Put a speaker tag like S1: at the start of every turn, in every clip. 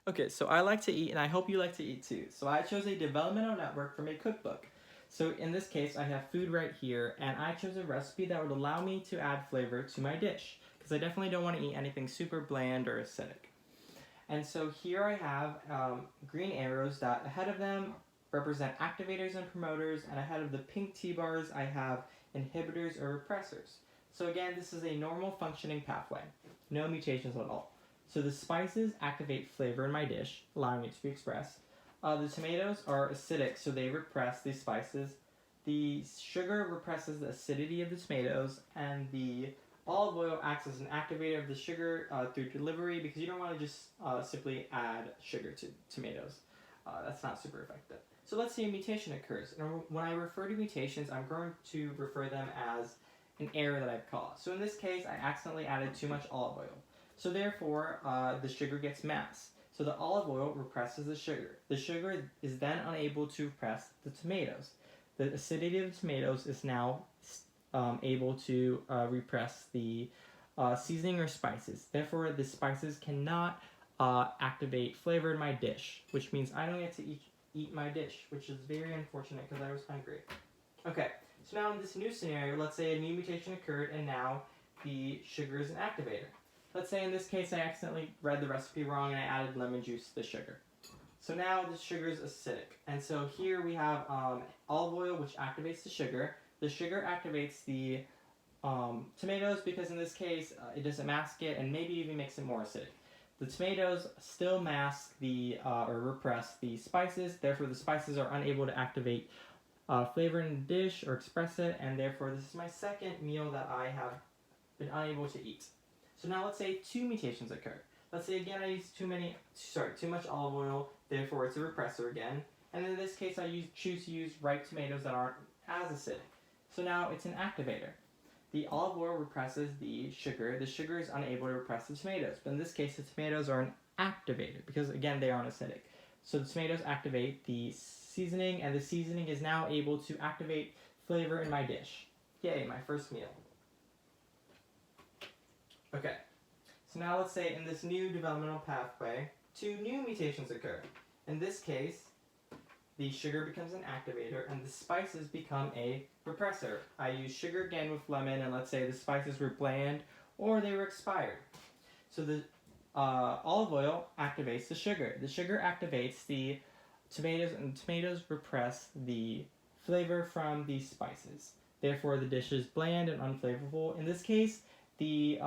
S1: Okay, so I like to eat, and I hope you like to eat too. So I chose a developmental network from a cookbook. So in this case, I have food right here, and I chose a recipe that would allow me to add flavor to my dish, because I definitely don't want to eat anything super bland or acidic. And so here I have green arrows that ahead of them represent activators and promoters, and ahead of the pink T-bars I have inhibitors or repressors. So again, this is a normal functioning pathway, no mutations at all. So the spices activate flavor in my dish, allowing it to be expressed. The tomatoes are acidic, so they repress the spices. The sugar represses the acidity of the tomatoes, and the olive oil acts as an activator of the sugar through delivery, because you don't want to just simply add sugar to tomatoes. That's not super effective. So let's say a mutation occurs. And when I refer to mutations, I'm going to refer them as an error that I've caused. So in this case, I accidentally added too much olive oil. So therefore, the sugar gets masked. So the olive oil represses the sugar. The sugar is then unable to repress the tomatoes. The acidity of the tomatoes is now able to repress the seasoning or spices. Therefore, the spices cannot activate flavor in my dish, which means I don't get to eat my dish, which is very unfortunate because I was hungry. Okay, so now in this new scenario, let's say a new mutation occurred and now the sugar is an activator. Let's say in this case I accidentally read the recipe wrong and I added lemon juice to the sugar. So now the sugar is acidic. And so here we have olive oil, which activates the sugar. The sugar activates the tomatoes because in this case it doesn't mask it and maybe even makes it more acidic. The tomatoes still mask the or repress the spices, therefore the spices are unable to activate flavor in the dish or express it, and therefore this is my second meal that I have been unable to eat. So now let's say two mutations occur. Let's say again I used too much olive oil, therefore it's a repressor again. And in this case I choose to use ripe tomatoes that aren't as acidic. So now it's an activator. The olive oil represses the sugar. The sugar is unable to repress the tomatoes. But in this case the tomatoes are an activator because again they aren't acidic. So the tomatoes activate the seasoning, and the seasoning is now able to activate flavor in my dish. Yay, my first meal. Okay, so now let's say in this new developmental pathway, two new mutations occur. In this case, the sugar becomes an activator and the spices become a repressor. I use sugar again with lemon, and let's say the spices were bland or they were expired. So the olive oil activates the sugar. The sugar activates the tomatoes, and the tomatoes repress the flavor from the spices. Therefore, the dish is bland and unflavorful. In this case, the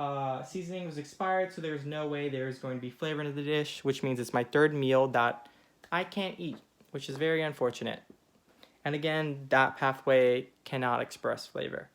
S1: seasoning was expired, so there's no way there's going to be flavor into the dish, which means it's my third meal that I can't eat, which is very unfortunate. And again, that pathway cannot express flavor.